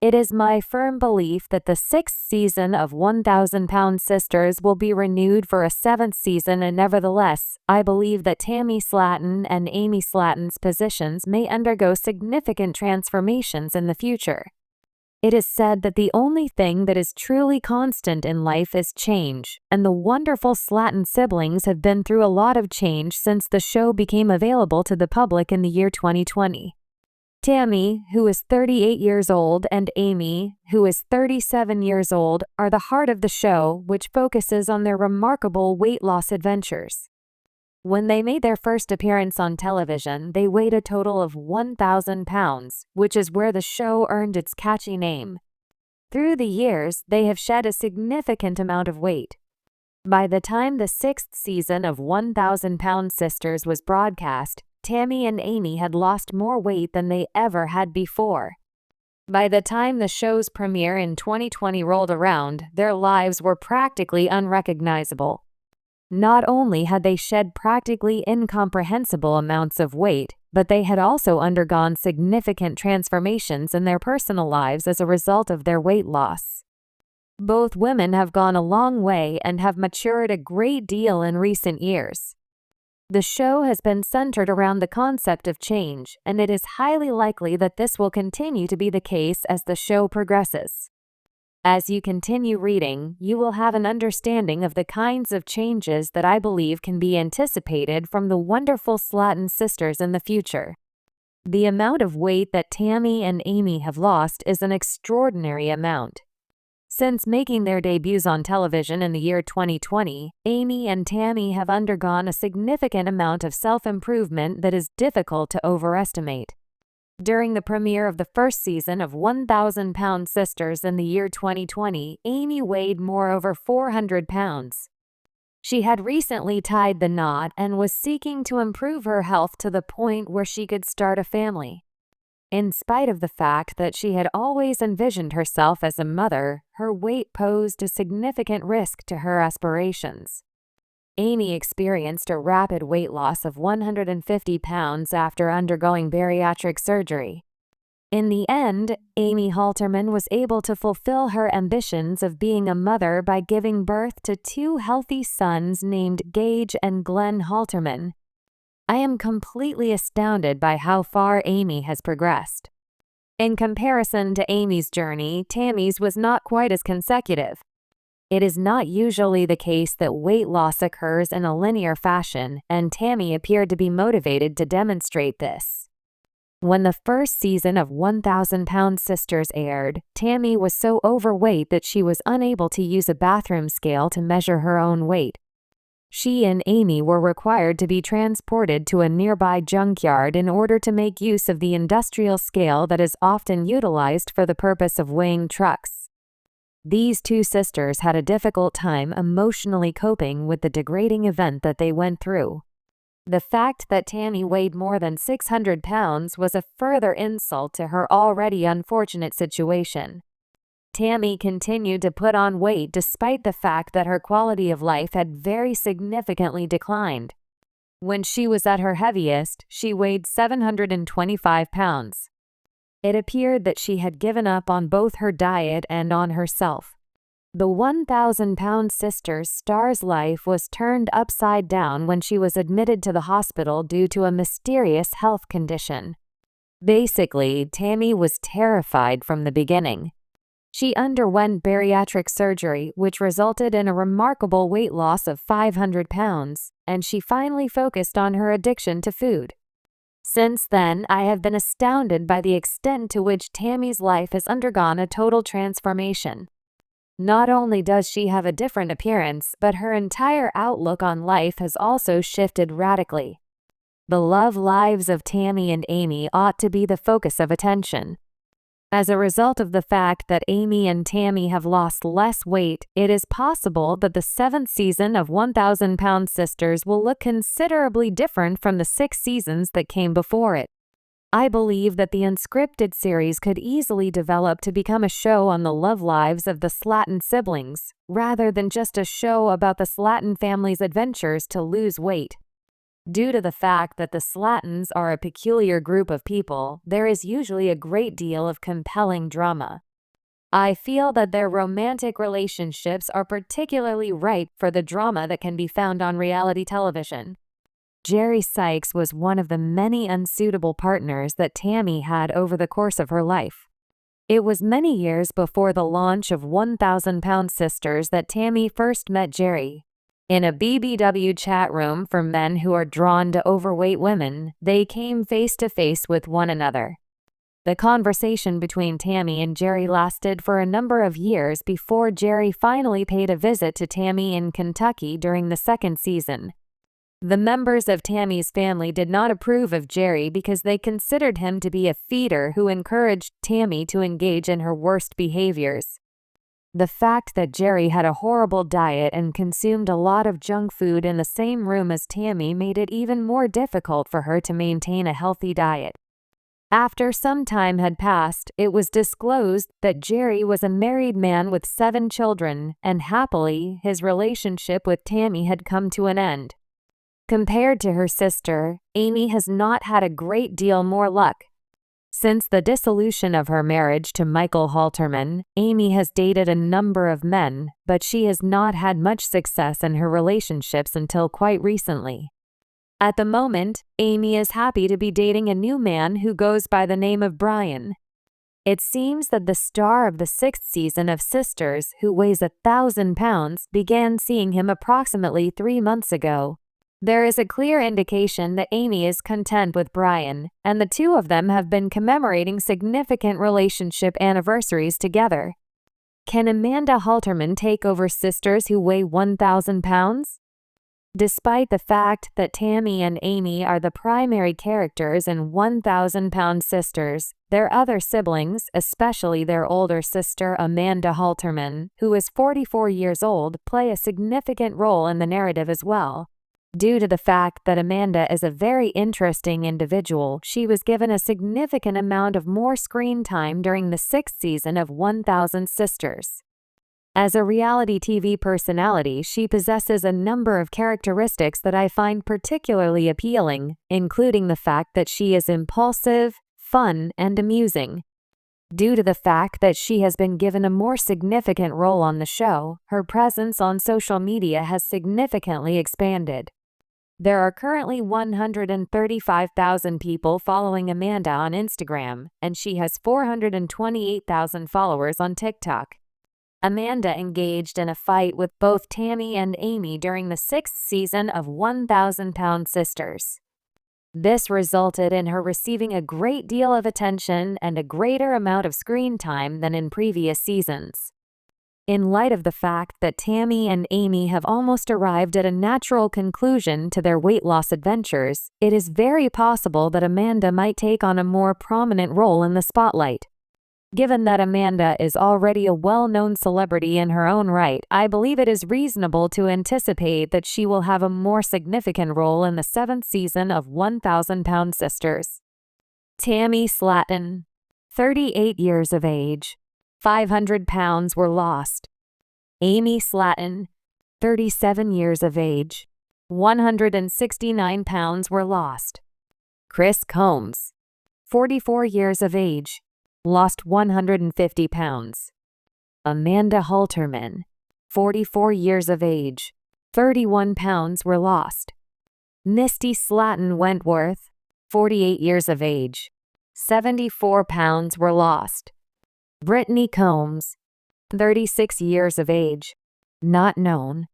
It is my firm belief that the 6th season of 1,000-Pound Sisters will be renewed for a 7th season, and nevertheless, I believe that Tammy Slaton and Amy Slaton's positions may undergo significant transformations in the future. It is said that the only thing that is truly constant in life is change, and the wonderful Slaton siblings have been through a lot of change since the show became available to the public in the year 2020. Tammy, who is 38 years old, and Amy, who is 37 years old, are the heart of the show, which focuses on their remarkable weight loss adventures. When they made their first appearance on television, they weighed a total of 1,000 pounds, which is where the show earned its catchy name. Through the years, they have shed a significant amount of weight. By the time the 6th season of 1,000-Pound Sisters was broadcast, Tammy and Amy had lost more weight than they ever had before. By the time the show's premiere in 2020 rolled around, their lives were practically unrecognizable. Not only had they shed practically incomprehensible amounts of weight, but they had also undergone significant transformations in their personal lives as a result of their weight loss. Both women have gone a long way and have matured a great deal in recent years. The show has been centered around the concept of change, and it is highly likely that this will continue to be the case as the show progresses. As you continue reading, you will have an understanding of the kinds of changes that I believe can be anticipated from the wonderful Slaton sisters in the future. The amount of weight that Tammy and Amy have lost is an extraordinary amount. Since making their debuts on television in the year 2020, Amy and Tammy have undergone a significant amount of self-improvement that is difficult to overestimate. During the premiere of the first season of 1,000-Pound Sisters in the year 2020, Amy weighed over 400 pounds. She had recently tied the knot and was seeking to improve her health to the point where she could start a family. In spite of the fact that she had always envisioned herself as a mother, her weight posed a significant risk to her aspirations. Amy experienced a rapid weight loss of 150 pounds after undergoing bariatric surgery. In the end, Amy Halterman was able to fulfill her ambitions of being a mother by giving birth to 2 healthy sons named Gage and Glenn Halterman. I am completely astounded by how far Amy has progressed. In comparison to Amy's journey, Tammy's was not quite as consecutive. It is not usually the case that weight loss occurs in a linear fashion, and Tammy appeared to be motivated to demonstrate this. When the first season of 1,000-Pound Sisters aired, Tammy was so overweight that she was unable to use a bathroom scale to measure her own weight. She and Amy were required to be transported to a nearby junkyard in order to make use of the industrial scale that is often utilized for the purpose of weighing trucks. These 2 sisters had a difficult time emotionally coping with the degrading event that they went through. The fact that Tammy weighed more than 600 pounds was a further insult to her already unfortunate situation. Tammy continued to put on weight despite the fact that her quality of life had very significantly declined. When she was at her heaviest, she weighed 725 pounds. It appeared that she had given up on both her diet and on herself. The 1,000-Pound Sisters star's life was turned upside down when she was admitted to the hospital due to a mysterious health condition. Basically, Tammy was terrified from the beginning. She underwent bariatric surgery, which resulted in a remarkable weight loss of 500 pounds, and she finally focused on her addiction to food. Since then, I have been astounded by the extent to which Tammy's life has undergone a total transformation. Not only does she have a different appearance, but her entire outlook on life has also shifted radically. The love lives of Tammy and Amy ought to be the focus of attention. As a result of the fact that Amy and Tammy have lost less weight, it is possible that the 7th season of 1,000-Pound Sisters will look considerably different from the 6 seasons that came before it. I believe that the unscripted series could easily develop to become a show on the love lives of the Slaton siblings, rather than just a show about the Slaton family's adventures to lose weight. Due to the fact that the Slatons are a peculiar group of people, there is usually a great deal of compelling drama. I feel that their romantic relationships are particularly ripe for the drama that can be found on reality television. Jerry Sykes was one of the many unsuitable partners that Tammy had over the course of her life. It was many years before the launch of 1,000-Pound Sisters that Tammy first met Jerry. In a BBW chat room for men who are drawn to overweight women, they came face to face with one another. The conversation between Tammy and Jerry lasted for a number of years before Jerry finally paid a visit to Tammy in Kentucky during the second season. The members of Tammy's family did not approve of Jerry because they considered him to be a feeder who encouraged Tammy to engage in her worst behaviors. The fact that Jerry had a horrible diet and consumed a lot of junk food in the same room as Tammy made it even more difficult for her to maintain a healthy diet. After some time had passed, it was disclosed that Jerry was a married man with 7 children, and happily, his relationship with Tammy had come to an end. Compared to her sister, Amy has not had a great deal more luck. Since the dissolution of her marriage to Michael Halterman, Amy has dated a number of men, but she has not had much success in her relationships until quite recently. At the moment, Amy is happy to be dating a new man who goes by the name of Brian. It seems that the star of the 6th season of Sisters, who weighs 1,000 pounds, began seeing him approximately 3 months ago. There is a clear indication that Amy is content with Brian, and the two of them have been commemorating significant relationship anniversaries together. Can Amanda Halterman take over sisters who weigh 1,000 pounds? Despite the fact that Tammy and Amy are the primary characters in 1,000-Pound Sisters, their other siblings, especially their older sister Amanda Halterman, who is 44 years old, play a significant role in the narrative as well. Due to the fact that Amanda is a very interesting individual, she was given a significant amount of more screen time during the 6th season of 1,000 Sisters. As a reality TV personality, she possesses a number of characteristics that I find particularly appealing, including the fact that she is impulsive, fun, and amusing. Due to the fact that she has been given a more significant role on the show, her presence on social media has significantly expanded. There are currently 135,000 people following Amanda on Instagram, and she has 428,000 followers on TikTok. Amanda engaged in a fight with both Tammy and Amy during the 6th season of 1,000-Pound Sisters. This resulted in her receiving a great deal of attention and a greater amount of screen time than in previous seasons. In light of the fact that Tammy and Amy have almost arrived at a natural conclusion to their weight loss adventures, it is very possible that Amanda might take on a more prominent role in the spotlight. Given that Amanda is already a well-known celebrity in her own right, I believe it is reasonable to anticipate that she will have a more significant role in the 7th season of 1,000-Pound Sisters. Tammy Slaton, 38 years of age. 500 pounds were lost. Amy Slaton, 37 years of age. 169 pounds were lost. Chris Combs, 44 years of age. Lost 150 pounds. Amanda Halterman, 44 years of age. 31 pounds were lost. Misty Slaton Wentworth, 48 years of age. 74 pounds were lost. Brittany Combs, 36 years of age. Not known.